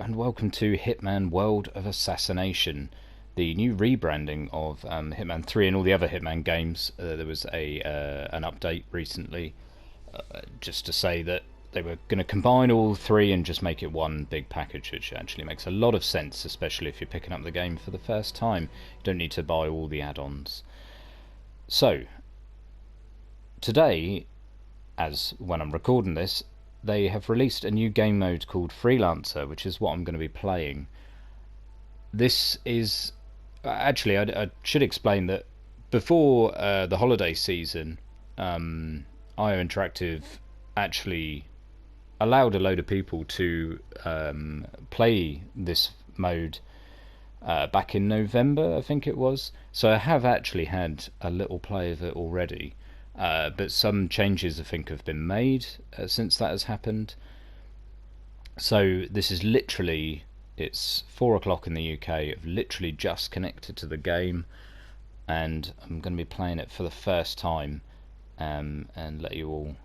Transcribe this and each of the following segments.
and welcome to Hitman World of Assassination, the new rebranding of Hitman 3 and all the other Hitman games. There was an update recently just to say that they were going to combine all three and just make it one big package, which actually makes a lot of sense, especially if you're picking up the game for the first time. You don't need to buy all the add-ons. So, today, as when I'm recording this, they have released a new game mode called Freelancer, which is what I'm going to be playing. This is... Actually, I should explain that before the holiday season, IO Interactive actually allowed a load of people to play this mode back in November, I think it was. So I have actually had a little play of it already. But some changes I think have been made since that has happened. So this is literally, it's 4 o'clock in the UK. I've literally just connected to the game, and I'm going to be playing it for the first time, and let you all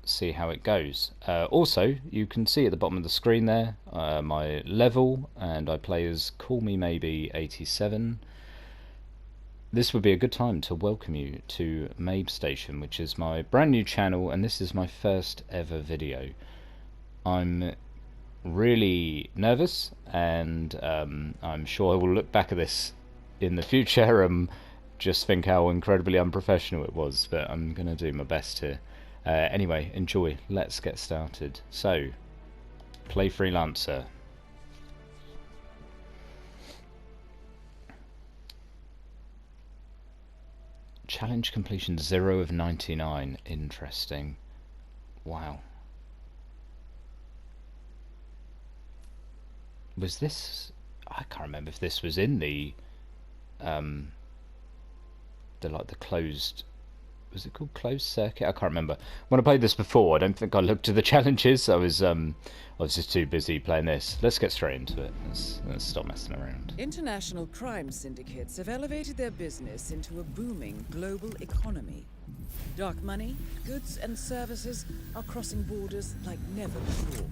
see how it goes. Also, you can see at the bottom of the screen there my level, and I play as Call Me Maybe 87. This would be a good time to welcome you to Mabestation, which is my brand new channel, and this is my first ever video. I'm really nervous, and I'm sure I will look back at this in the future and just think how incredibly unprofessional it was, but I'm going to do my best here. Anyway, enjoy. Let's get started. So, play Freelancer. Challenge completion 0 of 99. Interesting. Wow. Was this... I can't remember if this was in the closed... Was it called closed circuit? I can't remember. When I played this before, I don't think I looked at the challenges. I was just too busy playing this. Let's get straight into it. Let's stop messing around. International crime syndicates have elevated their business into a booming global economy. Dark money, goods and services are crossing borders like never before.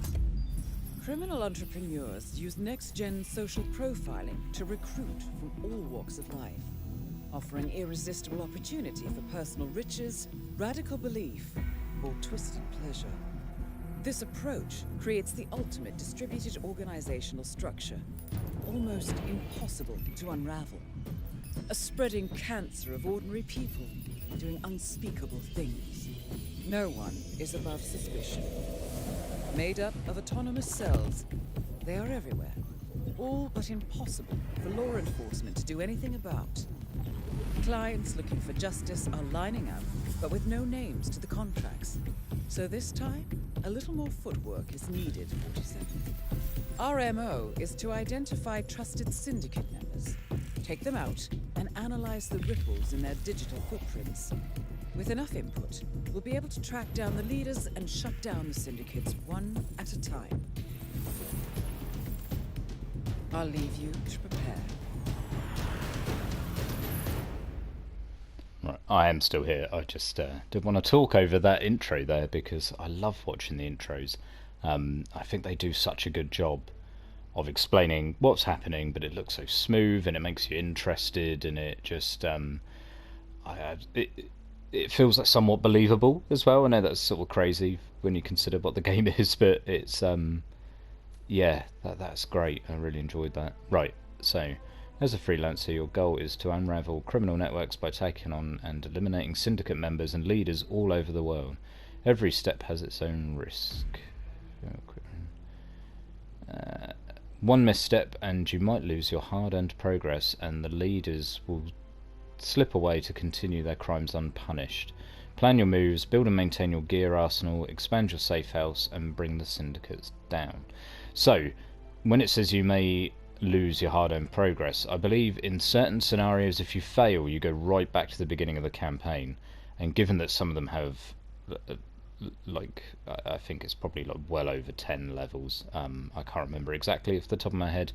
Criminal entrepreneurs use next-gen social profiling to recruit from all walks of life, offering irresistible opportunity for personal riches, radical belief, or twisted pleasure. This approach creates the ultimate distributed organizational structure, almost impossible to unravel. A spreading cancer of ordinary people doing unspeakable things. No one is above suspicion. Made up of autonomous cells, they are everywhere, all but impossible for law enforcement to do anything about. Clients looking for justice are lining up, but with no names to the contracts. So this time, a little more footwork is needed, 47. Our MO is to identify trusted syndicate members, take them out, and analyze the ripples in their digital footprints. With enough input, we'll be able to track down the leaders and shut down the syndicates one at a time. I'll leave you to prepare. Right, I am still here. I just did want to talk over that intro there because I love watching the intros. I think they do such a good job of explaining what's happening, but it looks so smooth and it makes you interested, and it just it feels like somewhat believable as well. I know that's sort of crazy when you consider what the game is, but it's yeah, that's great. I really enjoyed that. Right, so as a freelancer, your goal is to unravel criminal networks by taking on and eliminating syndicate members and leaders all over the world. Every step has its own risk. One misstep and you might lose your hard-earned progress, and the leaders will slip away to continue their crimes unpunished. Plan your moves, build and maintain your gear arsenal, expand your safe house, and bring the syndicates down. So, when it says you may lose your hard-earned progress, I believe in certain scenarios if you fail you go right back to the beginning of the campaign, and given that some of them have like I think it's probably like well over 10 levels, I can't remember exactly off the top of my head,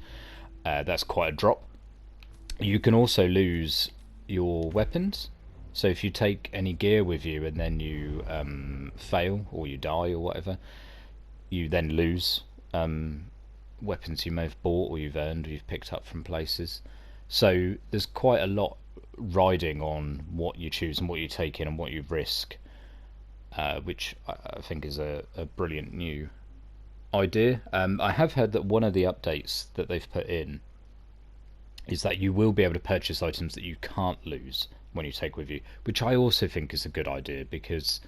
that's quite a drop. You can also lose your weapons, so if you take any gear with you and then you fail or you die or whatever, you then lose weapons you may have bought or you've earned or you've picked up from places. So there's quite a lot riding on what you choose and what you take in and what you risk, which I think is a brilliant new idea. I have heard that one of the updates that they've put in is that you will be able to purchase items that you can't lose when you take with you, which I also think is a good idea, because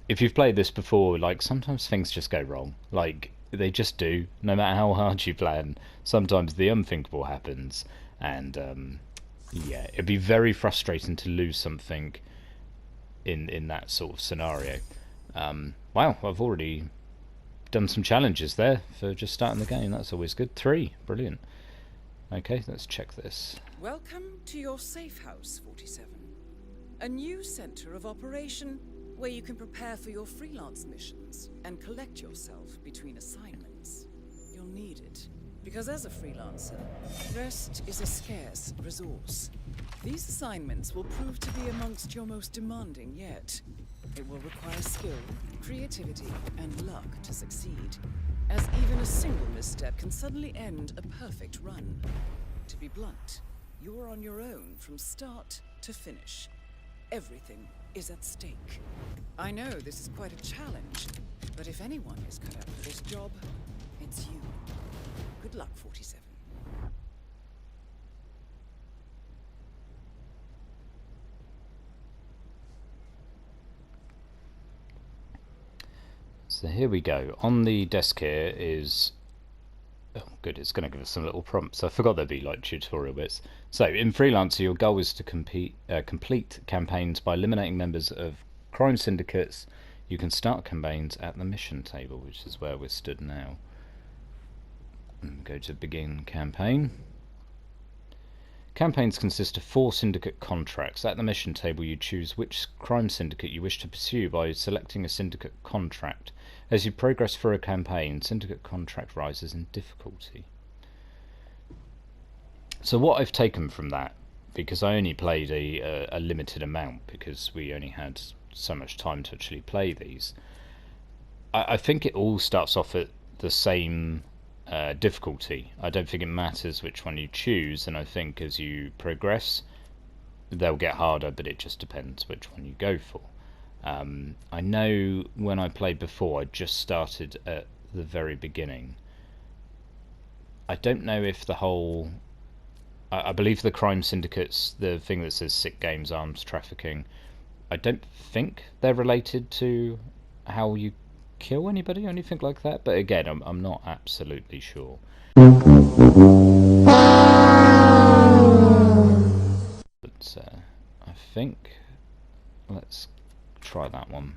if you've played this before, like, sometimes things just go wrong. Like, they just do. No matter how hard you plan, sometimes the unthinkable happens, and yeah, it'd be very frustrating to lose something in that sort of scenario. Wow, I've already done some challenges there for just starting the game. That's always good. 3, brilliant. Okay, let's check this. Welcome to your Safehouse, 47. A new center of operation where you can prepare for your freelance missions and collect yourself between assignments. You'll need it, because as a freelancer, rest is a scarce resource. These assignments will prove to be amongst your most demanding yet. It will require skill, creativity, and luck to succeed, as even a single misstep can suddenly end a perfect run. To be blunt, you're on your own from start to finish. Everything is at stake. I know this is quite a challenge, but if anyone is cut out for this job, it's you. Good luck, 47. So here we go. On the desk here is... Oh, good, it's going to give us some little prompts. I forgot there'd be like tutorial bits. So, in Freelancer, your goal is to complete campaigns by eliminating members of crime syndicates. You can start campaigns at the mission table, which is where we're stood now. And go to begin campaign. Campaigns consist of 4 syndicate contracts. At the mission table, you choose which crime syndicate you wish to pursue by selecting a syndicate contract. As you progress through a campaign, syndicate contract rises in difficulty. So what I've taken from that, because I only played a limited amount because we only had so much time to actually play these, I think it all starts off at the same difficulty. I don't think it matters which one you choose, and I think as you progress they'll get harder, but it just depends which one you go for. I know when I played before I just started at the very beginning. I don't know if the whole... I believe the crime syndicates, the thing that says sick games, arms trafficking, I don't think they're related to how you kill anybody or anything like that, but again, I'm not absolutely sure. But I think let's try that one.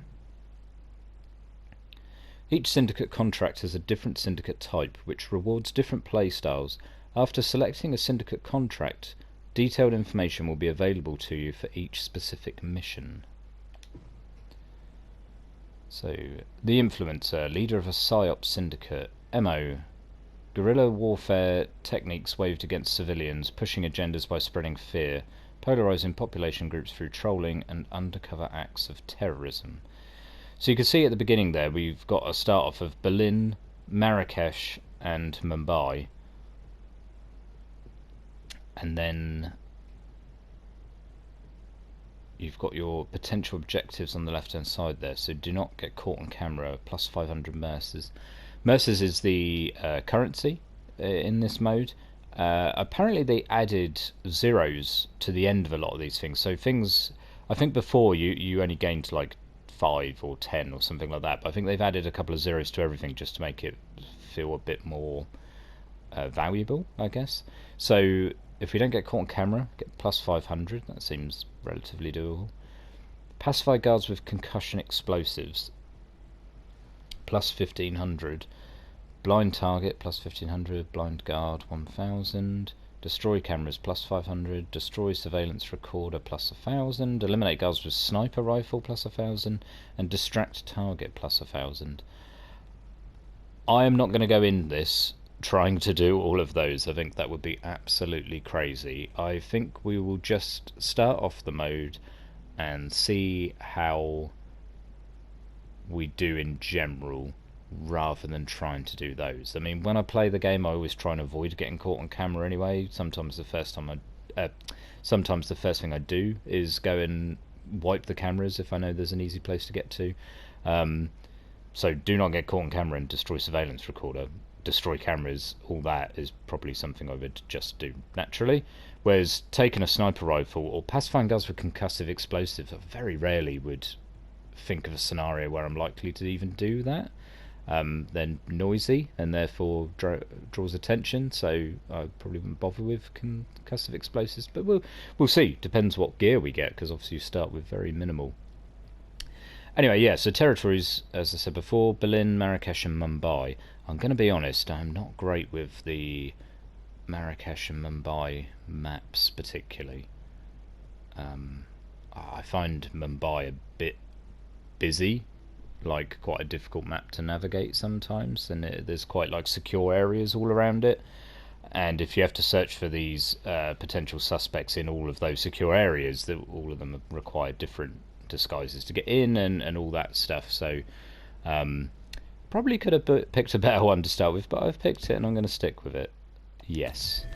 Each syndicate contract has a different syndicate type, which rewards different playstyles. After selecting a syndicate contract, detailed information will be available to you for each specific mission. So, the Influencer, leader of a PSYOP syndicate. MO: guerrilla warfare techniques waved against civilians, pushing agendas by spreading fear, polarizing population groups through trolling and undercover acts of terrorism. So you can see at the beginning there we've got a start off of Berlin, Marrakesh and Mumbai, and then you've got your potential objectives on the left hand side there. So do not get caught on camera, plus 500 mercers. Mercers is the currency in this mode. Apparently they added zeros to the end of a lot of these things. So things, I think before you only gained like 5 or 10 or something like that, but I think they've added a couple of zeros to everything just to make it feel a bit more valuable, I guess. So if we don't get caught on camera, get plus 500. That seems relatively doable. Pacify guards with concussion explosives, plus 1500. Blind target, plus 1500. Blind guard, 1000. Destroy cameras, plus 500. Destroy surveillance recorder, plus 1000. Eliminate guards with sniper rifle, plus 1000. And distract target, plus 1000. I am not going to go in this trying to do all of those. I think that would be absolutely crazy. I think we will just start off the mode and see how we do in general rather than trying to do those. I mean, when I play the game, I always try and avoid getting caught on camera anyway. Sometimes the first thing I do is go and wipe the cameras if I know there's an easy place to get to. So do not get caught on camera and destroy surveillance recorder. Destroy cameras, all that is probably something I would just do naturally. Whereas taking a sniper rifle or pacifying guns with concussive explosives, I very rarely would think of a scenario where I'm likely to even do that. They're noisy and therefore draws attention, so I probably wouldn't bother with concussive explosives. But we'll see. Depends what gear we get, because obviously you start with very minimal. Anyway, yeah, so territories, as I said before, Berlin, Marrakesh and Mumbai. I'm going to be honest, I'm not great with the Marrakesh and Mumbai maps particularly. I find Mumbai a bit busy, like quite a difficult map to navigate sometimes, and there's quite like secure areas all around it. And if you have to search for these potential suspects in all of those secure areas, all of them require different disguises to get in and all that stuff. So probably could have picked a better one to start with, but I've picked it and I'm going to stick with it. Yes.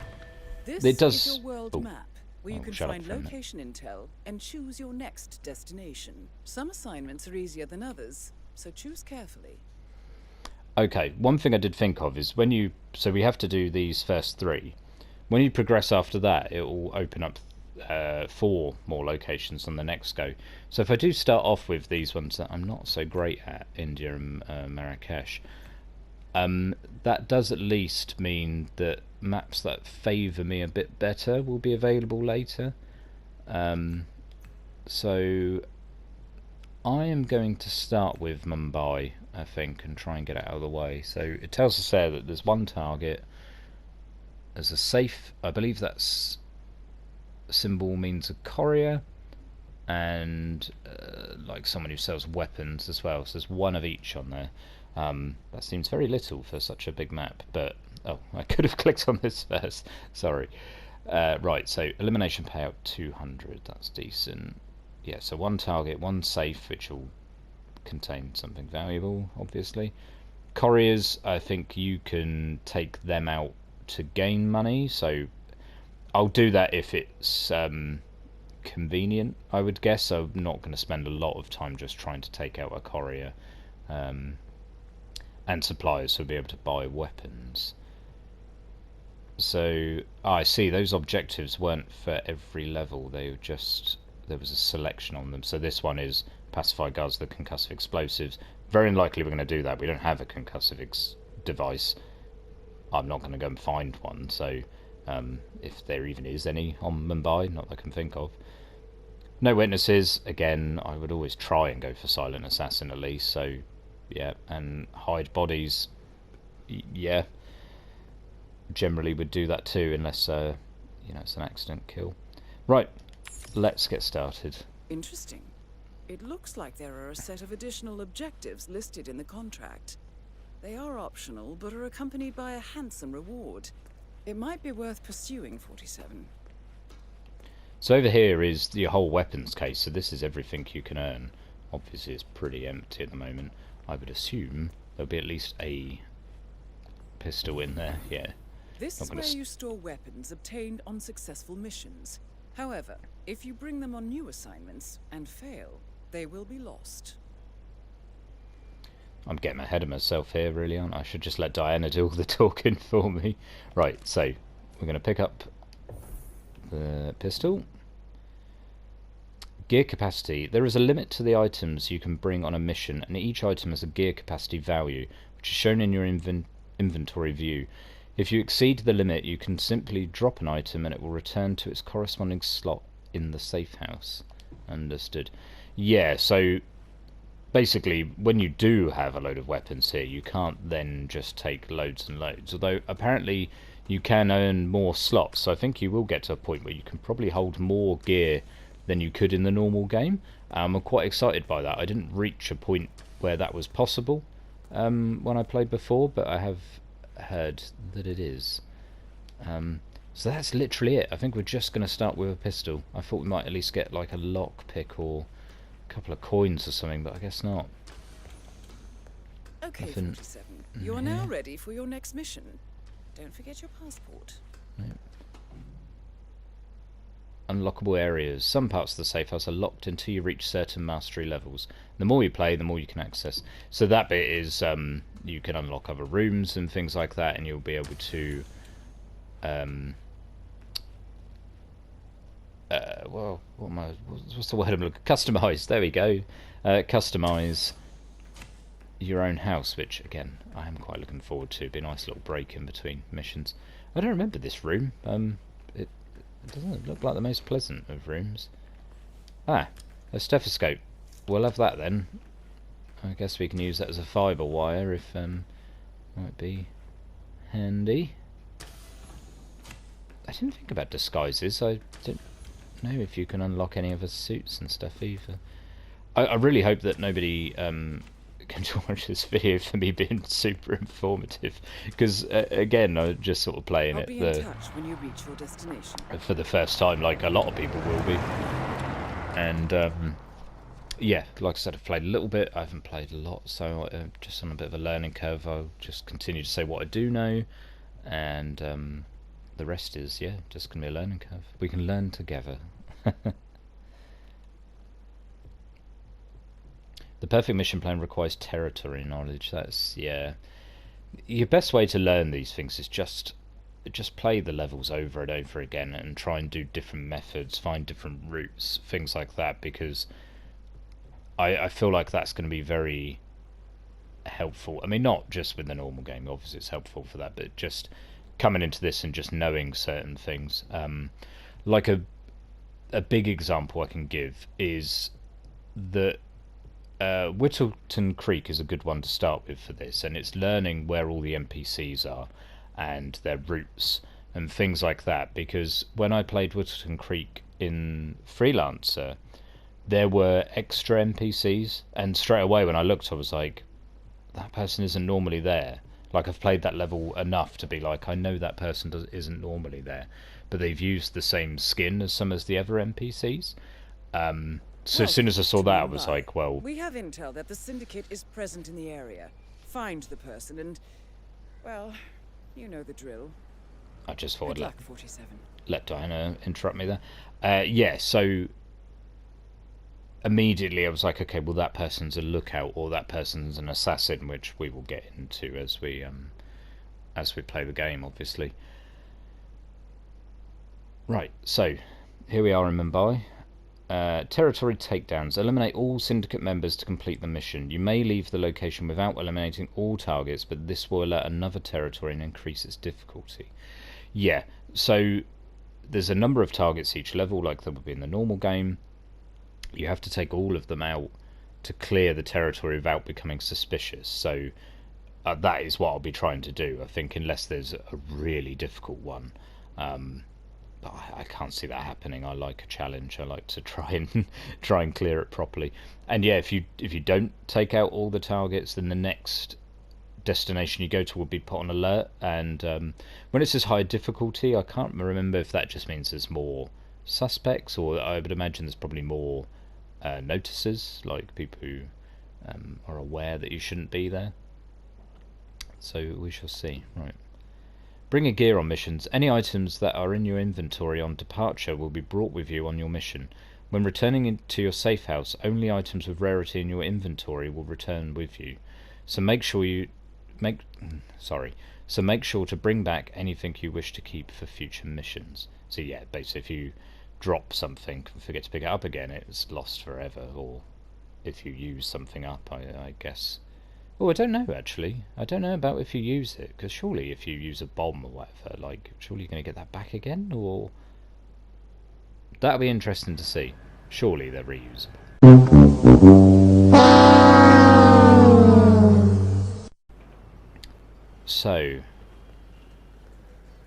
This it does. is your world map, where you can find location intel and choose your next destination. Some assignments are easier than others, so choose carefully. Okay, one thing I did think of is so we have to do these first 3. When you progress after that, it will open up 4 more locations on the next go. So if I do start off with these ones that I'm not so great at, India and Marrakesh, that does at least mean that maps that favour me a bit better will be available later. So I am going to start with Mumbai, I think, and try and get it out of the way. So it tells us there that there's one target. There's a safe. I believe that's symbol means a courier, and like someone who sells weapons as well. So there's one of each on there. That seems very little for such a big map, but oh, I could have clicked on this first. Sorry. Right, so elimination payout 200. That's decent. Yeah, so one target, one safe, which will contain something valuable, obviously. Couriers, I think you can take them out to gain money, so I'll do that if it's convenient, I would guess. I'm not going to spend a lot of time just trying to take out a courier. And suppliers, so we'll be able to buy weapons. So I see those objectives weren't for every level, they were just, there was a selection on them. So this one is pacify guards with concussive explosives. Very unlikely we're going to do that. We don't have a concussive device. I'm not going to go and find one, so if there even is any on Mumbai, not that I can think of. No witnesses, again, I would always try and go for silent assassin at least, so yeah, and hide bodies, yeah, generally would do that too, unless you know, it's an accident kill. Right, let's get started. Interesting. It looks like there are a set of additional objectives listed in the contract. They are optional, but are accompanied by a handsome reward. It might be worth pursuing, 47. So over here is the whole weapons case, so this is everything you can earn. Obviously it's pretty empty at the moment. I would assume there'll be at least a pistol in there, yeah. This is where you store weapons obtained on successful missions. However, if you bring them on new assignments and fail, they will be lost. I'm getting ahead of myself here, really, aren't I? I should just let Diana do all the talking for me. Right, so we're going to pick up the pistol. Gear capacity. There is a limit to the items you can bring on a mission, and each item has a gear capacity value, which is shown in your inventory view. If you exceed the limit, you can simply drop an item and it will return to its corresponding slot in the safe house. Understood. Yeah, so basically when you do have a load of weapons here, you can't then just take loads and loads, although apparently you can earn more slots, so I think you will get to a point where you can probably hold more gear than you could in the normal game. I'm quite excited by that. I didn't reach a point where that was possible when I played before, but I have heard that it is. So that's literally it. I think we're just going to start with a pistol. I thought we might at least get like a lockpick or a couple of coins or something, but I guess not. Okay, Nothing 47. in You are here. now ready for your next mission. Don't forget your passport. Nope. Unlockable areas. Some parts of the safe house are locked until you reach certain mastery levels. The more you play, the more you can access. So that bit is you can unlock other rooms and things like that, and you'll be able to well, what's the word I'm looking? Customize. There we go. Customize your own house, which again I am quite looking forward to. Be a nice little break in between missions. I don't remember this room. It doesn't look like the most pleasant of rooms. Ah, a stethoscope. We'll have that then. I guess we can use that as a fibre wire if might be handy. I didn't think about disguises. I don't know if you can unlock any other suits and stuff either. I really hope that nobody can watch this video for me being super informative, because again, I'm just sort of playing I'll it be in touch when you reach your destination. for the first time, like a lot of people will be. And yeah, like I said, I've played a little bit. I haven't played a lot, so just on a bit of a learning curve. I'll just continue to say what I do know, and the rest is, yeah, just going to be a learning curve. We can learn together. The perfect mission plan requires territory knowledge. That's, yeah. Your best way to learn these things is just play the levels over and over again and try and do different methods, find different routes, things like that, because I feel like that's going to be very helpful. I mean, not just with the normal game, obviously it's helpful for that, but just coming into this and just knowing certain things. Like a big example I can give is that Whittleton Creek is a good one to start with for this, and it's learning where all the NPCs are and their routes and things like that, because when I played Whittleton Creek in Freelancer, there were extra NPCs, and straight away when I looked I was like, that person isn't normally there. Like, I've played that level enough to be like, I know that person isn't normally there, but they've used the same skin as some of the other NPCs. So as soon as I saw that, I was like, well... We have intel that the Syndicate is present in the area. Find the person and, well, you know the drill. I just thought Good I'd luck, 47. let Diana interrupt me there. Yeah, so immediately I was like, okay, well, that person's a lookout or that person's an assassin, which we will get into as we play the game, obviously. Right, so here we are in Mumbai. Territory takedowns. Eliminate all Syndicate members to complete the mission. You may leave the location without eliminating all targets, but this will alert another territory and increase its difficulty. Yeah, so there's a number of targets each level, like there would be in the normal game. You have to take all of them out to clear the territory without becoming suspicious. So that is what I'll be trying to do, I think, unless there's a really difficult one. But I can't see that happening. I like a challenge. I like to try and clear it properly. And yeah, if you don't take out all the targets, then the next destination you go to will be put on alert. And when it says high difficulty, I can't remember if that just means there's more suspects, or I would imagine there's probably more notices, like people who are aware that you shouldn't be there. So we shall see. Right. Bring a gear on missions. Any items that are in your inventory on departure will be brought with you on your mission. When returning to your safe house, only items with rarity in your inventory will return with you. So make sure to bring back anything you wish to keep for future missions. So yeah, basically if you drop something and forget to pick it up again, it's lost forever. Or if you use something up, I guess. Oh, I don't know, actually. I don't know about if you use it, because surely if you use a bomb or whatever, like, surely you're going to get that back again, or... That'll be interesting to see. Surely they're reusable. So,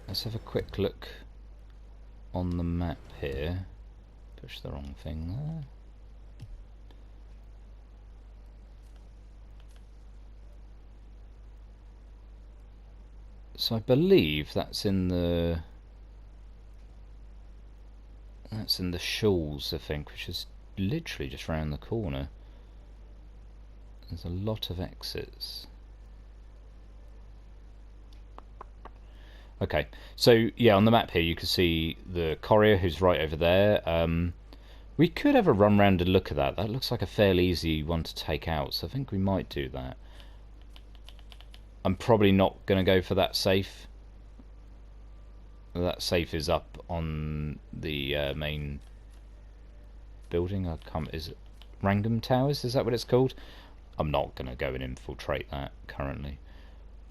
let's have a quick look on the map here. Push the wrong thing there. So I believe that's in the Shoals, I think, which is literally just round the corner. There's a lot of exits. Okay, so yeah, on the map here you can see the courier who's right over there. We could have a run round and look at that. That looks like a fairly easy one to take out, so I think we might do that. I'm probably not going to go for that safe. That safe is up on the main building. I can't. Is it Rangam Towers? Is that what it's called? I'm not going to go and infiltrate that currently.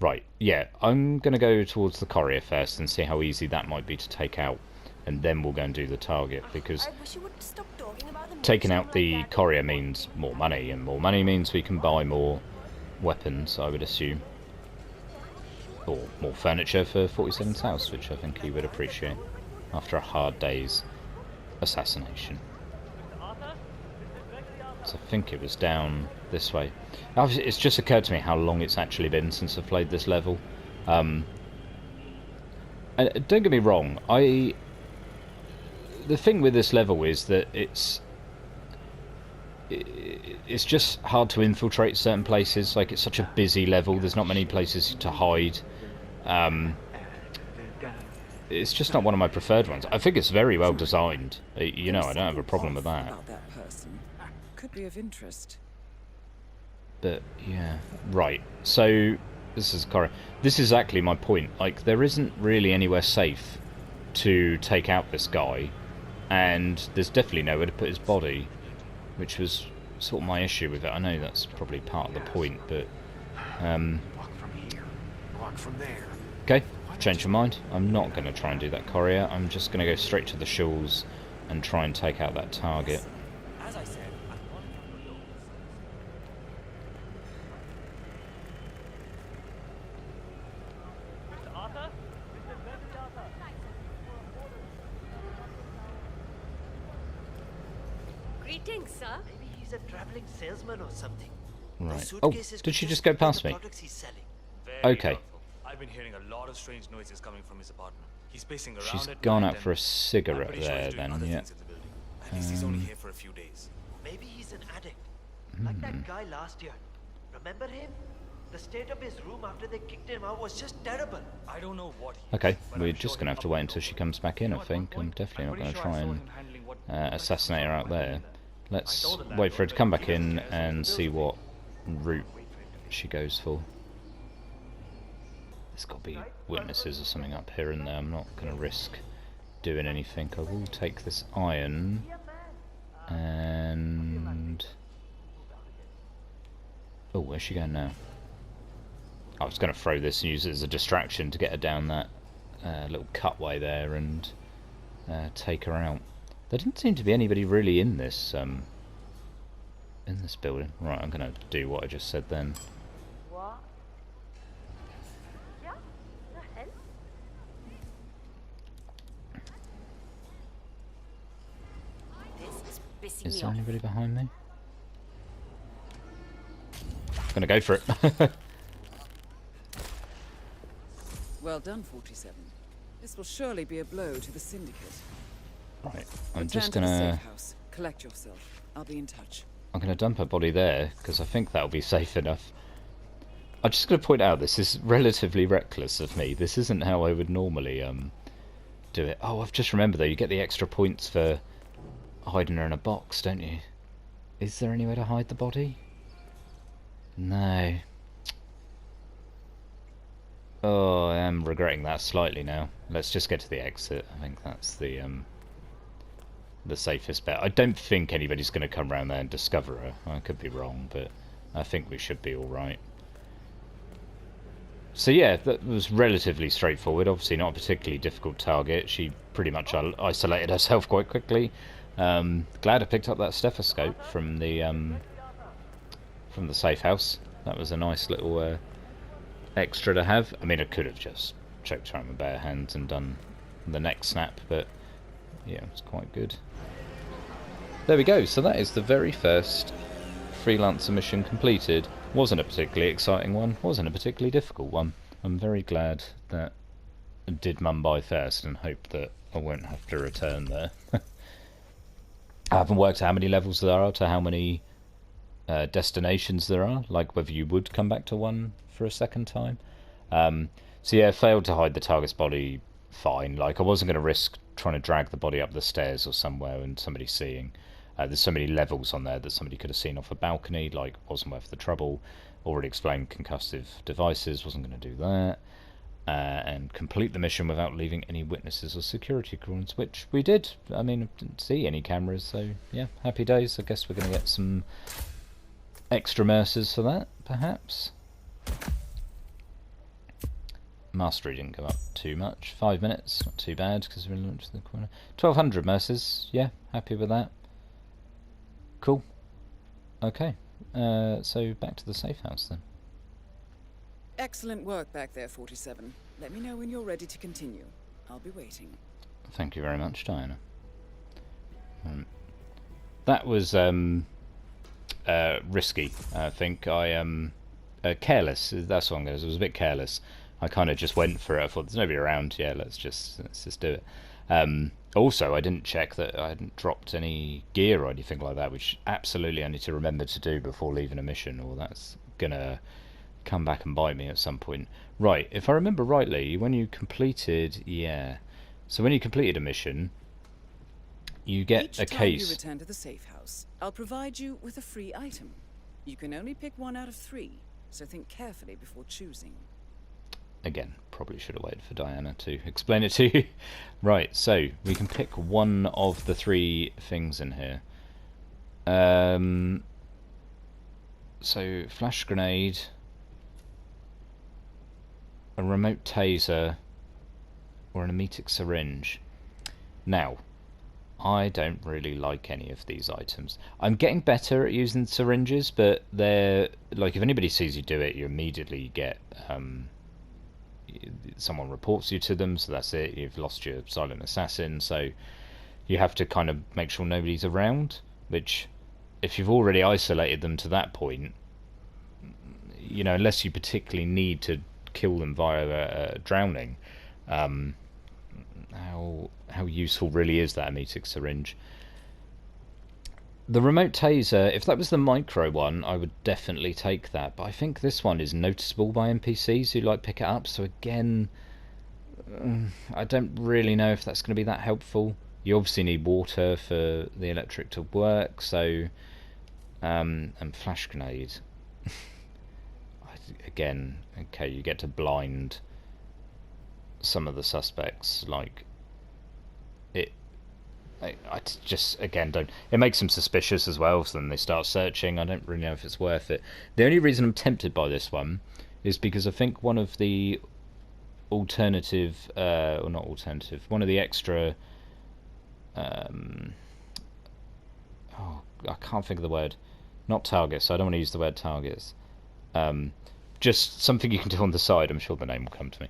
Right, yeah, I'm going to go towards the courier first and see how easy that might be to take out. And then we'll go and do the target, because taking out the courier means more money, and more money means we can buy more weapons, I would assume. Or more furniture for 47's house, which I think he would appreciate after a hard day's assassination. So I think it was down this way. It's just occurred to me how long it's actually been since I've played this level. And don't get me wrong, the thing with this level is that it's just hard to infiltrate certain places. Like, it's such a busy level, there's not many places to hide. It's just not one of my preferred ones. I think it's very well designed. You know, I don't have a problem with that. Could be of interest. But yeah, right. So this is correct. This is exactly my point. Like, there isn't really anywhere safe to take out this guy, and there's definitely nowhere to put his body, which was sort of my issue with it. I know that's probably part of the point, but Walk from here. Walk from there. okay, change your mind. I'm not going to try and do that courier. I'm just going to go straight to the shawls and try and take out that target. As I said, Greetings, sir. maybe he's a traveling salesman or something. Right. Oh, did she just go past me? Okay. I've been hearing a lot of strange noises coming from his apartment. He's pacing around. She's at gone night out for a and cigarette I'm pretty sure there he's doing then, other yeah. things in the building. At least he's only here for a few days. Maybe he's an addict. Like that guy last year. Remember him? The state of his room after they kicked him out was just terrible. I don't know what he Okay, is, but we're I'm just sure going to have to he'll wait come until she over. comes back in, I You know, at think. one I'm point, definitely not I'm going to pretty try sure I saw and him handling what assassinate her out there. Let's told him that, wait for her though, to come but back he doesn't in care, so and see what route she goes for. There's got to be witnesses or something up here and there. I'm not going to risk doing anything. I will take this iron and... oh, where's she going now? I was going to throw this and use it as a distraction to get her down that little cutway there and take her out. There didn't seem to be anybody really in this building. Right, I'm going to do what I just said then. What? Yeah? The hell? This is pissing Is me there off. anybody behind me? Gonna go for it. Well done, 47. This will surely be a blow to the Syndicate. Right, I'm Return just to the gonna... Safehouse. Collect yourself. I'll be in touch. I'm gonna dump her body there, because I think that'll be safe enough. I'm just gonna point out, this is relatively reckless of me. This isn't how I would normally do it. Oh, I've just remembered though, you get the extra points for hiding her in a box, don't you? Is there any way to hide the body? No. Oh, I am regretting that slightly now. Let's just get to the exit. I think that's the safest bet. I don't think anybody's going to come around there and discover her. I could be wrong, but I think we should be alright. So yeah, that was relatively straightforward. Obviously not a particularly difficult target. She pretty much isolated herself quite quickly. Glad I picked up that stethoscope from the safe house. That was a nice little extra to have. I mean, I could have just choked her out with bare hands and done the neck snap, but yeah, it was quite good. There we go. So that is the very first Freelancer mission completed. Wasn't a particularly exciting one. Wasn't a particularly difficult one. I'm very glad that I did Mumbai first and hope that I won't have to return there. I haven't worked out how many levels there are to how many destinations there are, like whether you would come back to one for a second time. So yeah, failed to hide the target's body. Fine. Like, I wasn't going to risk trying to drag the body up the stairs or somewhere and somebody seeing. There's so many levels on there that somebody could have seen off a balcony. Like, wasn't worth the trouble. Already explained concussive devices. Wasn't going to do that. And complete the mission without leaving any witnesses or security clearance, which we did. I mean, I didn't see any cameras, so yeah, happy days. I guess we're going to get some extra mercers for that, perhaps. Mastery didn't go up too much. 5 minutes, not too bad, because we launched the corner. 1200 mercers, yeah, happy with that. Cool. Okay, so back to the safe house then. Excellent work back there, 47. Let me know when you're ready to continue. I'll be waiting. Thank you very much, Diana. That was risky, I think. Careless, that's what I'm going to say. I was a bit careless. I kind of just went for it. I thought, there's nobody around. Yeah, let's just do it. Also, I didn't check that I hadn't dropped any gear or anything like that, which absolutely I need to remember to do before leaving a mission, or that's gonna come back and bite me at some point. Right, if I remember rightly, when you completed, so when you completed a mission, you get a case. Each time you return to the safe house, I'll provide you with a free item. You can only pick one out of 3, so think carefully before choosing. Again, probably should have waited for Diana to explain it to you. Right, so we can pick one of the 3 things in here. So, flash grenade, a remote taser, or an emetic syringe. Now, I don't really like any of these items. I'm getting better at using syringes, but they're like, if anybody sees you do it, you immediately get someone reports you to them, so that's it. You've lost your silent assassin, so you have to kind of make sure nobody's around, which, if you've already isolated them to that point, you know, unless you particularly need to kill them via drowning, how useful really is that emetic syringe? The remote taser, if that was the micro one, I would definitely take that, but I think this one is noticeable by NPCs who like pick it up, so again, I don't really know if that's going to be that helpful. You obviously need water for the electric to work, so and flash grenade. Again, okay, you get to blind some of the suspects, like it. I just, again, don't. It makes them suspicious as well, so then they start searching. I don't really know if it's worth it. The only reason I'm tempted by this one is because I think one of the alternative, or not alternative, one of the extra. Oh, I can't think of the word. Not targets. I don't want to use the word targets. Just something you can do on the side. I'm sure the name will come to me.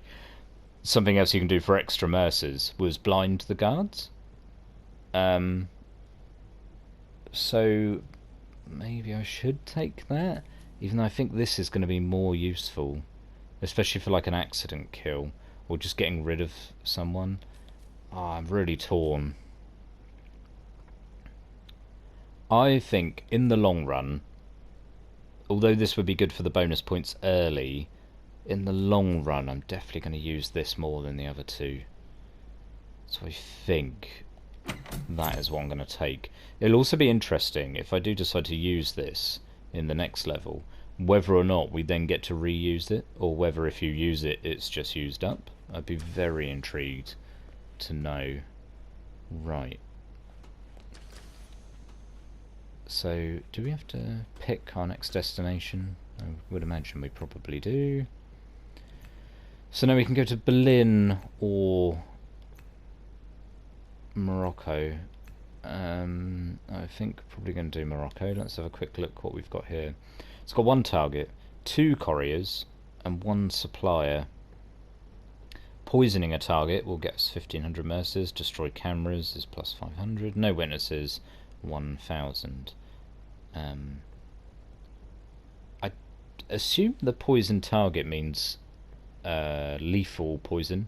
Something else you can do for extra mercers was blind the guards. So maybe I should take that, even though I think this is going to be more useful, especially for like an accident kill or just getting rid of someone. I'm really torn. I think in the long run, although this would be good for the bonus points early, in the long run I'm definitely going to use this more than the other 2. So I think that is what I'm going to take. It'll also be interesting if I do decide to use this in the next level, whether or not we then get to reuse it, or whether if you use it, it's just used up. I'd be very intrigued to know. Right. So, do we have to pick our next destination? I would imagine we probably do. So now we can go to Berlin or Morocco. I think probably going to do Morocco. Let's have a quick look what we've got here. It's got 1 target, 2 couriers, and 1 supplier. Poisoning a target will get us 1500 mercers. Destroy cameras is plus 500. No witnesses, 1000. I assume the poison target means lethal poison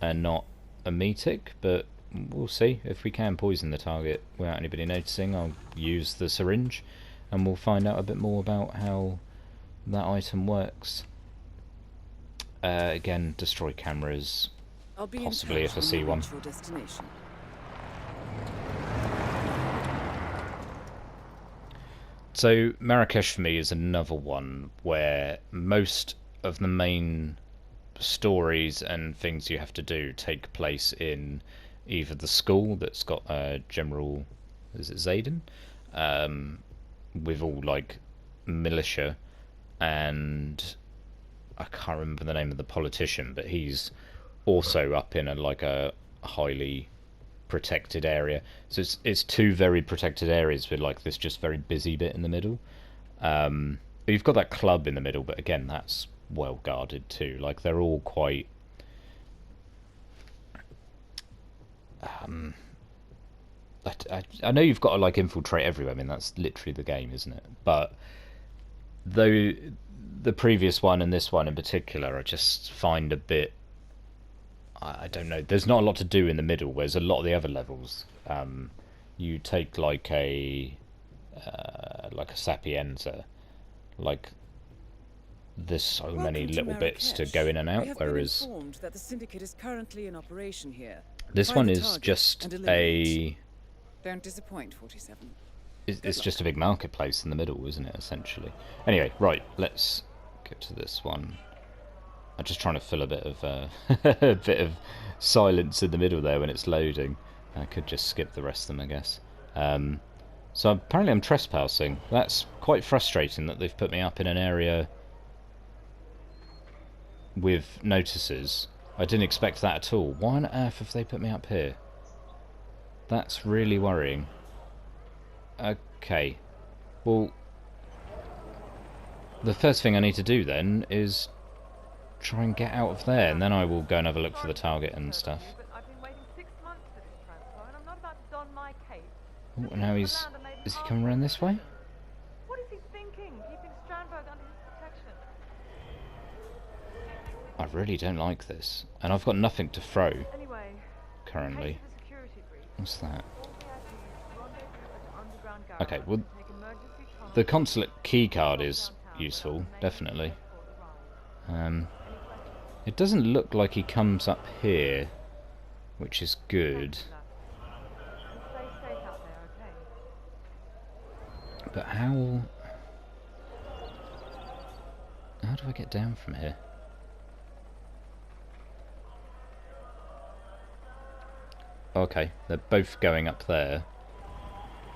and not emetic, but we'll see. If we can poison the target without anybody noticing, I'll use the syringe and we'll find out a bit more about how that item works. Again, destroy cameras, I'll be possibly in if I touch see when you one. reach your destination. So Marrakesh for me is another one where most of the main stories and things you have to do take place in either the school that's got General, is it Zayden, with all like militia, and I can't remember the name of the politician, but he's also up in a highly protected area. So it's two very protected areas with like this just very busy bit in the middle. But you've got that club in the middle, but again, that's well guarded too. Like they're all quite. I know you've got to like infiltrate everywhere. I mean, that's literally the game, isn't it? But though the previous one and this one in particular, I just find a bit. I don't know. There's not a lot to do in the middle. Whereas a lot of the other levels, you take like a Sapienza, like there's so many Welcome little bits to go in and out. We have Whereas been informed that the syndicate is currently in operation here. this Find one the is target just and eliminate. a. Don't disappoint, 47. It's just a big marketplace in the middle, isn't it? Essentially. Anyway, right. Let's get to this one. I'm just trying to fill a bit of a bit of silence in the middle there when it's loading. I could just skip the rest of them, I guess. So apparently I'm trespassing. That's quite frustrating that they've put me up in an area with notices. I didn't expect that at all. Why on earth have they put me up here? That's really worrying. Okay. Well, the first thing I need to do then is try and get out of there, and then I will go and have a look for the target and stuff. I've been waiting 6 months for this transfer, and I'm not about to don my cape. Oh, now is he coming around this way? What is he thinking, keeping Strandberg under his protection? I really don't like this, and I've got nothing to throw Anyway, currently. the security brief. What's that? All VIPs rendezvous at the underground garage. Okay, well, Take emergency charge. the consulate key card is useful, definitely. It doesn't look like he comes up here, which is good. Stay safe out there, okay? But how do I get down from here? Okay, they're both going up there.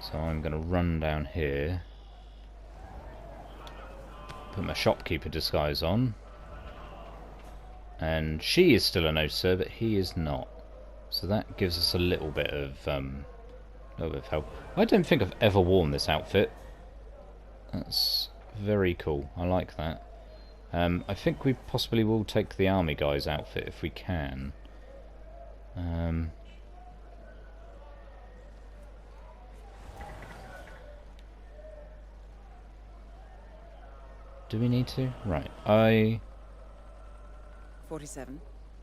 So I'm going to run down here. Put my shopkeeper disguise on. And she is still a no sir, but he is not. So that gives us a little bit of help. I don't think I've ever worn this outfit. That's very cool. I like that. I think we possibly will take the army guy's outfit if we can. Do we need to? Right. 47.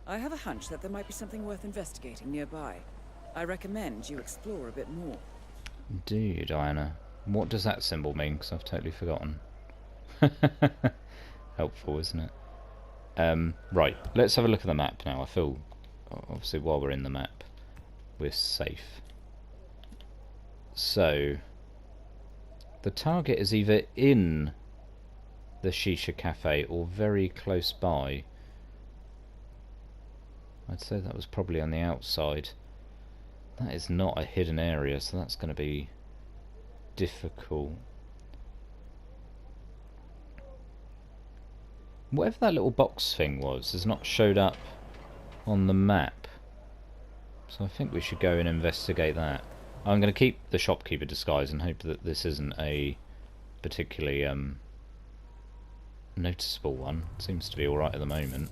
I have a hunch that there might be something worth investigating nearby. I recommend you explore a bit more. Do you, Diana? What does that symbol mean? Because I've totally forgotten. Helpful, isn't it? Right, let's have a look at the map now. I feel, obviously, while we're in the map, we're safe. So, the target is either in the Shisha Cafe or very close by. I'd say that was probably on the outside. That is not a hidden area, so that's going to be difficult. Whatever that little box thing was has not showed up on the map, so I think we should go and investigate that. I'm going to keep the shopkeeper disguise and hope that this isn't a particularly noticeable one. Seems to be alright at the moment.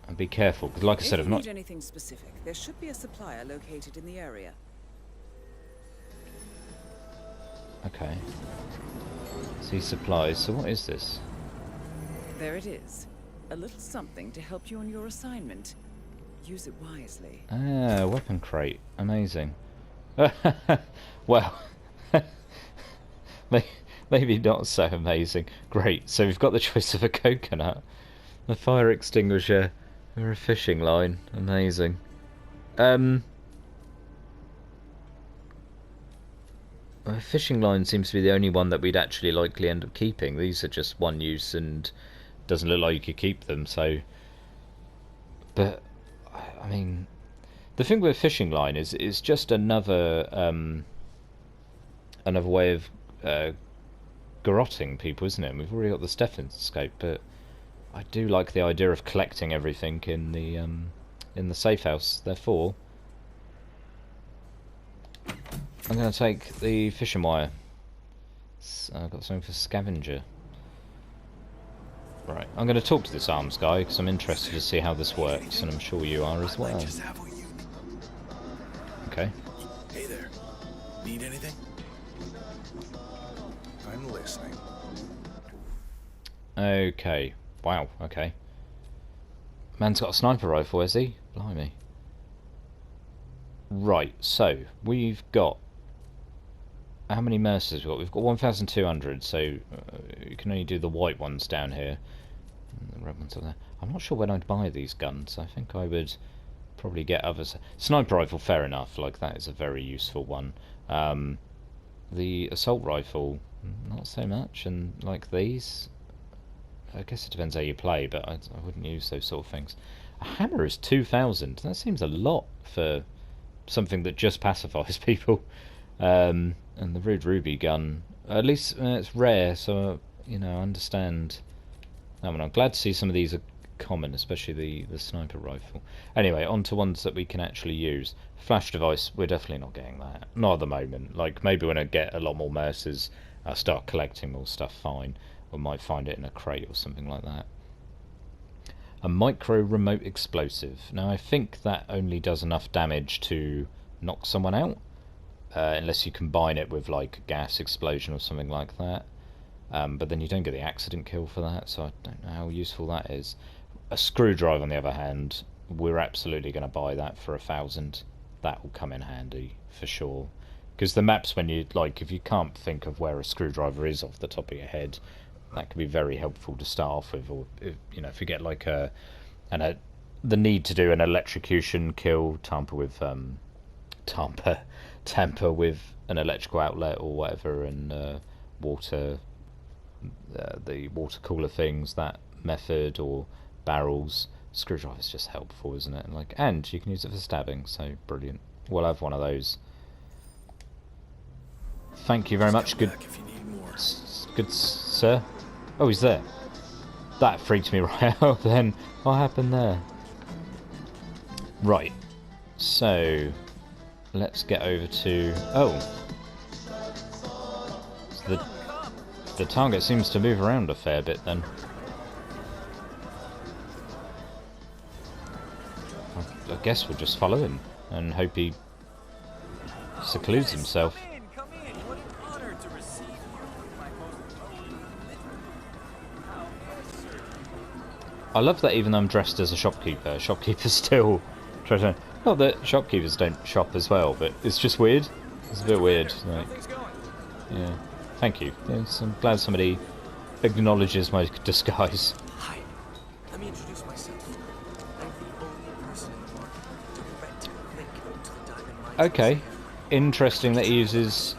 And be careful, because like I said, If I've you not... need anything specific, there should be a supplier located in the area. Okay. See supplies, so what is this? There it is. A little something to help you on your assignment. Use it wisely. Ah, weapon crate. Amazing. Well, Maybe not so amazing. Great, so we've got the choice of a coconut, a fire extinguisher, or a fishing line. Amazing. A fishing line seems to be the only one that we'd actually likely end up keeping. These are just one use and doesn't look like you could keep them, so... But, I mean... The thing with a fishing line is it's just another another way of garroting people, isn't it? And we've already got the stethoscope, but I do like the idea of collecting everything in the safe house. Therefore, I'm going to take the fishing wire. I've got something for scavenger. Right, I'm going to talk to this arms guy because I'm interested to see how this works, and I'm sure you are as well. Okay. Hey there. Need anything? I'm listening. Okay. Wow, okay. Man's got a sniper rifle, has he? Blimey. Right, so, we've got... How many mercers we've got? We've got 1,200, so you can only do the white ones down here. And the red ones are there. I'm not sure when I'd buy these guns. I think I would... probably get others. Sniper rifle, fair enough, like that is a very useful one. The assault rifle, not so much, and like these, I guess it depends how you play, but I wouldn't use those sort of things. A hammer is 2,000, that seems a lot for something that just pacifies people. And the Rude Ruby gun, at least it's rare, so, you know, I understand that one. I'm glad to see some of these are common, especially the sniper rifle. Anyway, on to ones that we can actually use. Flash device, we're definitely not getting that. Not at the moment. Like, maybe when I get a lot more mercers, I'll start collecting more stuff, fine. Or might find it in a crate or something like that. A micro remote explosive. Now, I think that only does enough damage to knock someone out, unless you combine it with, like, gas explosion or something like that. But then you don't get the accident kill for that, so I don't know how useful that is. A screwdriver, on the other hand, we're absolutely going to buy that for 1,000. That will come in handy for sure. Because the maps, when you like, if you can't think of where a screwdriver is off the top of your head, that can be very helpful to start off with. Or if, you know, if you get like the need to do an electrocution kill, tamper with an electrical outlet or whatever, and water, the water cooler things, that method, or barrels. Screwdriver's just helpful, isn't it? And you can use it for stabbing, so brilliant. We'll have one of those. Thank you very much. Good, good sir. Oh, he's there. That freaked me right out then. What happened there? Right. So, let's get over to... Oh. So the target seems to move around a fair bit then. I guess we'll just follow him and hope he secludes himself. I love that even though I'm dressed as a shopkeeper, shopkeepers still try to... Not that shopkeepers don't shop as well, but it's just weird. It's a bit weird. Like, yeah. Thank you. Yes, I'm glad somebody acknowledges my disguise. Hi. Let me introduce myself. I'm the only person in the market to direct link to the diamond mines. Okay. Interesting that he uses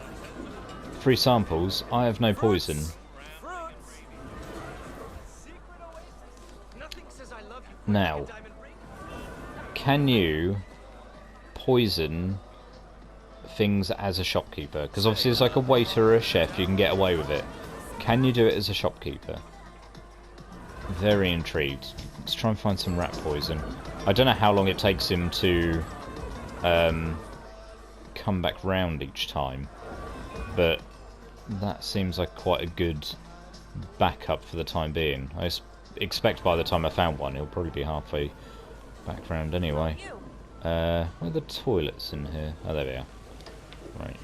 free samples. I have no poison. Now, can you poison things as a shopkeeper? Because obviously it's like a waiter or a chef, you can get away with it. Can you do it as a shopkeeper? Very intrigued. Let's try and find some rat poison. I don't know how long it takes him to come back round each time, but that seems like quite a good backup for the time being. I expect by the time I found one, he'll probably be halfway back round anyway. Where are the toilets in here? Oh, there we are. Right.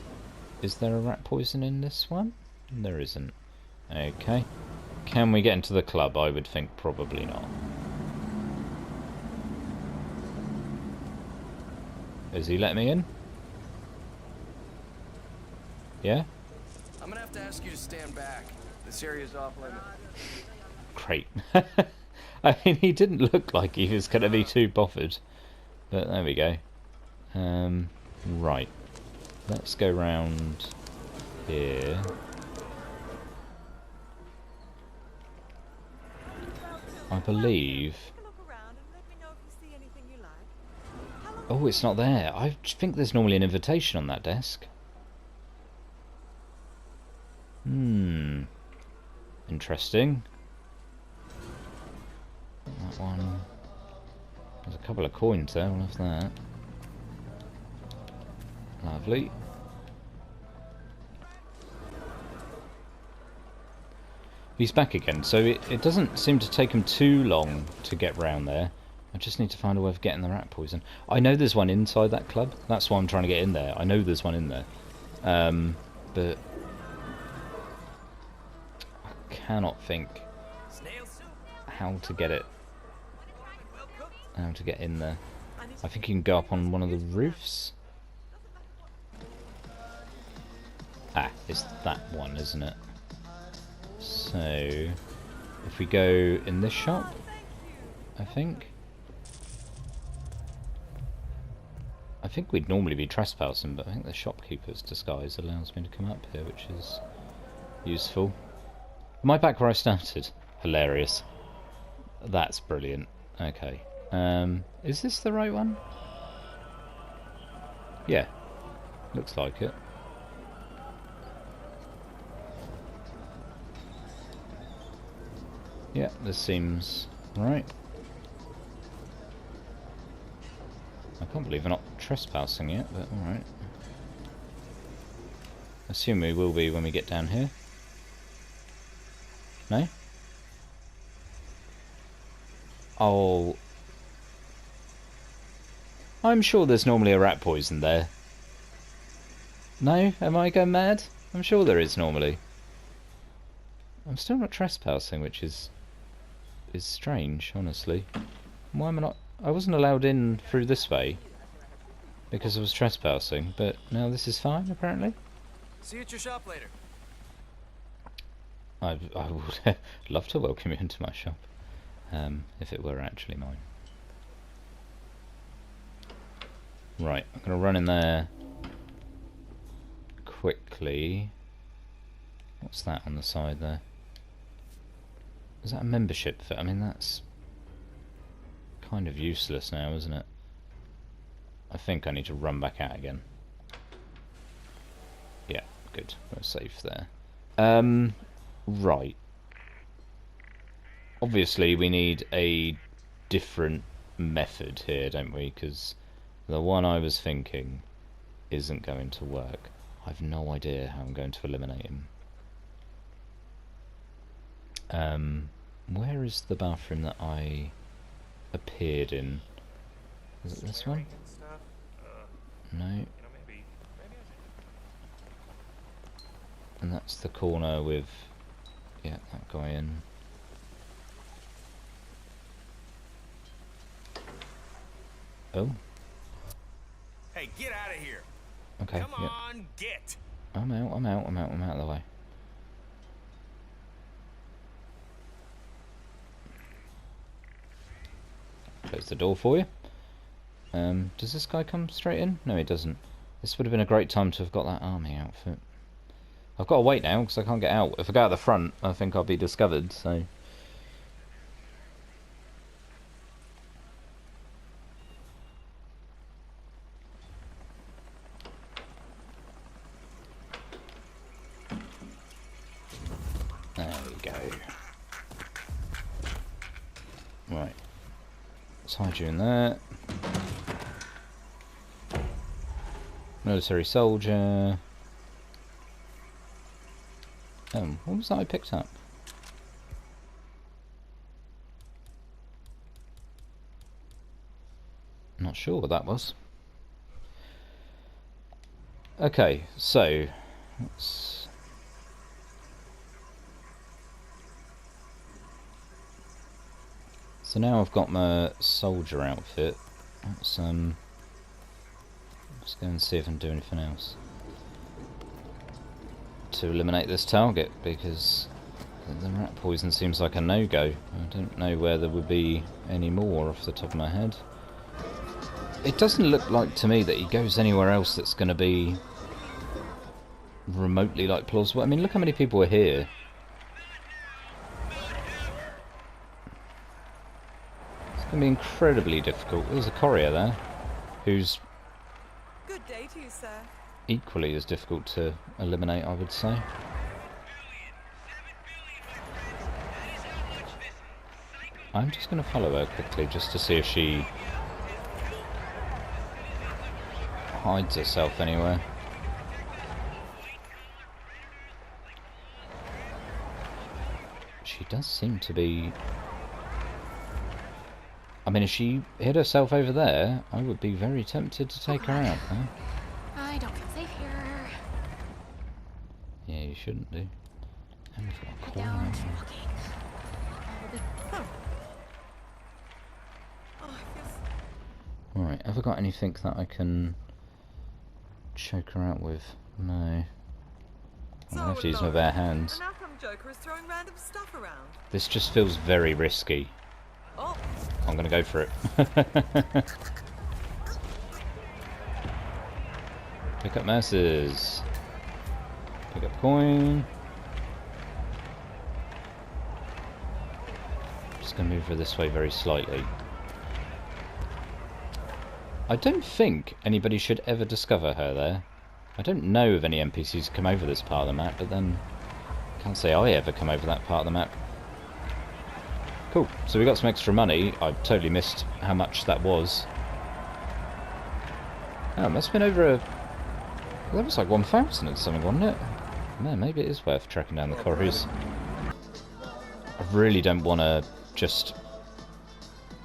Is there a rat poison in this one? There isn't. Okay. Can we get into the club? I would think probably not. Is he letting me in? Yeah? I'm gonna have to ask you to stand back. This area's off limits. Great. I mean, he didn't look like he was going to be too bothered. But there we go. Right. Let's go round here. I believe... Oh, it's not there. I think there's normally an invitation on that desk. Interesting. That one. There's a couple of coins there. We'll have that. Lovely. He's back again, so it doesn't seem to take him too long to get round there. I just need to find a way of getting the rat poison. I know there's one inside that club. That's why I'm trying to get in there. I know there's one in there. But I cannot think how to get it. How to get in there. I think you can go up on one of the roofs. Ah, it's that one, isn't it? So, if we go in this shop, I think we'd normally be trespassing, but I think the shopkeeper's disguise allows me to come up here, which is useful. Am I back where I started? Hilarious. That's brilliant. Okay. Is this the right one? Yeah. Looks like it. Yeah, this seems right. I can't believe we're not trespassing yet, but alright. Assume we will be when we get down here. No? Oh. I'm sure there's normally a rat poison there. No? Am I going mad? I'm sure there is normally. I'm still not trespassing, which is strange, honestly. Why am I not... I wasn't allowed in through this way because I was trespassing, but now this is fine, apparently. See you at your shop later. I would love to welcome you into my shop, if it were actually mine. Right, I'm going to run in there quickly. What's that on the side there? Is that a membership fit? I mean, that's kind of useless now, isn't it? I think I need to run back out again. Yeah, good. We're safe there. Right. Obviously, we need a different method here, don't we? Because the one I was thinking isn't going to work. I've no idea how I'm going to eliminate him. Where is the bathroom that I appeared in? Is it this one? No. And that's the corner with, yeah, that guy in. Oh. Hey, get out of here. Okay. Come yep. on, get. I'm out of the way. Close the door for you. Does this guy come straight in? No, he doesn't. This would have been a great time to have got that army outfit. I've got to wait now because I can't get out. If I go out the front, I think I'll be discovered, so... There we go. Right. Let's hide you in there. Military soldier. What was that I picked up? Not sure what that was. Okay, so let's... So now I've got my soldier outfit. Let's let's go and see if I can do anything else. to eliminate this target, because the rat poison seems like a no-go. I don't know where there would be any more off the top of my head. It doesn't look like to me that he goes anywhere else that's going to be remotely like plausible. I mean, look how many people are here. It's going to be incredibly difficult. There's a courier there who's Good day to you, sir. equally as difficult to eliminate, I would say. I'm just going to follow her quickly just to see if she hides herself anywhere. She does seem to be... I mean, if she hid herself over there, I would be very tempted to take her out, huh? I don't feel safe here. Yeah, you shouldn't do. And we've got a corner. Down, walking. I will be... Oh, I feel Alright, have I got anything that I can choke her out with? No. I'm going to have to use my bare hands. An outcome joker is throwing random stuff around. This just feels very risky. Oh, I'm going to go for it. Pick up masses. Pick up coin. Just going to move her this way very slightly. I don't think anybody should ever discover her there. I don't know of any NPCs come over this part of the map, but then I can't say I ever come over that part of the map. Cool, so we got some extra money. I totally missed how much that was. Oh, it must have been over a... That was like 1,000 and something, wasn't it? Man, maybe it is worth tracking down the quarries. I really don't want to just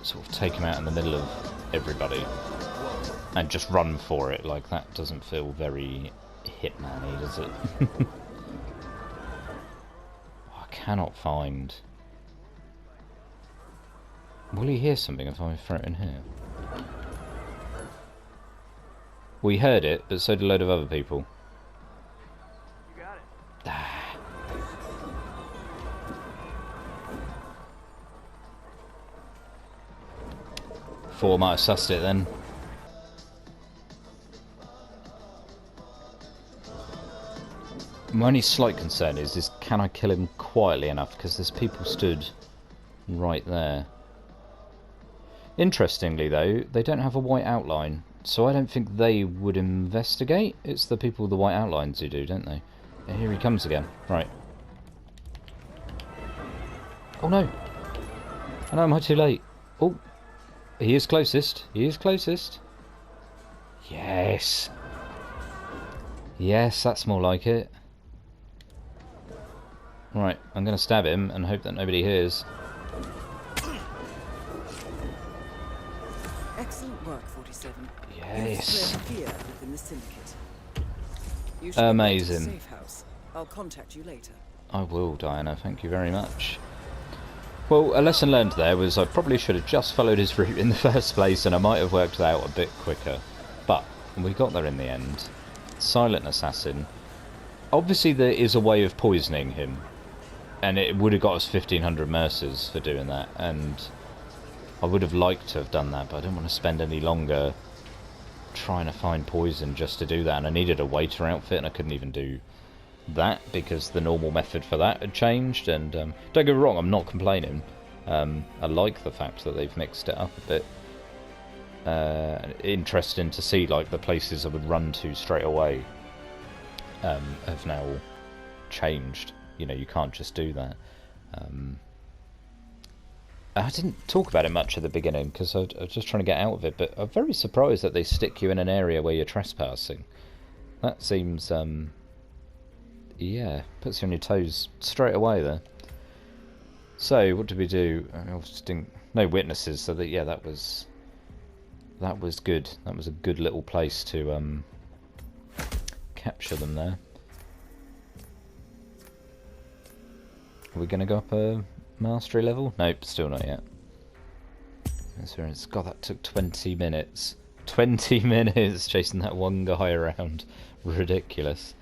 sort of take him out in the middle of everybody and just run for it. Like, that doesn't feel very Hitman-y, does it? I cannot find... Will he hear something if I throw it in here? We heard it, but so did a load of other people. you got it. Thought I might have sussed it then. My only slight concern is can I kill him quietly enough, because there's people stood right there. Interestingly though, they don't have a white outline, so I don't think they would investigate. It's the people with the white outlines who do, don't they? Yeah, here he comes again. Right. Oh no! Oh no, am I too late? Oh! He is closest. He is closest. Yes! Yes, that's more like it. Right, I'm going to stab him and hope that nobody hears. Excellent work, 47. Yes. You've spread fear within the syndicate. You Amazing. Go to Safehouse. I'll contact you later. I will, Diana. Thank you very much. Well, a lesson learned there was I probably should have just followed his route in the first place, and I might have worked it out a bit quicker. But we got there in the end. Silent assassin. Obviously there is a way of poisoning him, and it would have got us 1,500 mercers for doing that, and I would have liked to have done that, but I didn't want to spend any longer trying to find poison just to do that, and I needed a waiter outfit, and I couldn't even do that because the normal method for that had changed. And don't get me wrong, I'm not complaining. I like the fact that they've mixed it up a bit. Interesting to see, like, the places I would run to straight away have now changed. You know, you can't just do that. I didn't talk about it much at the beginning because I was just trying to get out of it, but I'm very surprised that they stick you in an area where you're trespassing. That seems, yeah, puts you on your toes straight away there. So, what did we do? I just didn't... No witnesses, so that, yeah, that was good. That was a good little place to capture them there. Are we going to go up a mastery level? Nope, still not yet. God, that took 20 minutes. 20 minutes chasing that one guy around. Ridiculous.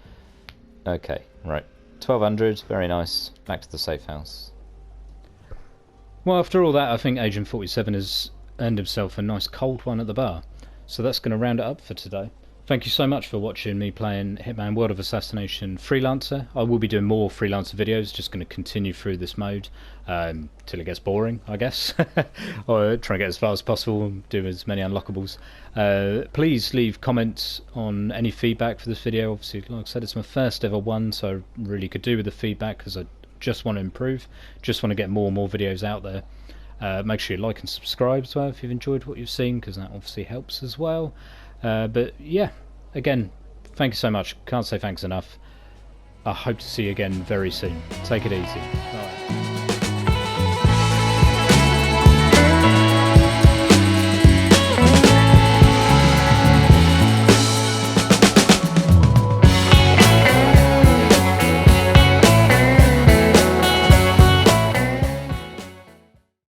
Okay, right. 1200, very nice. Back to the safe house. Well, after all that, I think Agent 47 has earned himself a nice cold one at the bar. So that's going to round it up for today. Thank you so much for watching me playing Hitman World of Assassination Freelancer. I will be doing more Freelancer videos, just going to continue through this mode till it gets boring, I guess. Or try and get as far as possible and do as many unlockables. Please leave comments on any feedback for this video. Obviously, like I said, it's my first ever one, so I really could do with the feedback because I just want to improve, just want to get more and more videos out there. Make sure you like and subscribe as well if you've enjoyed what you've seen, because that obviously helps as well. But yeah, again, thank you so much. Can't say thanks enough. I hope to see you again very soon. Take it easy. Bye.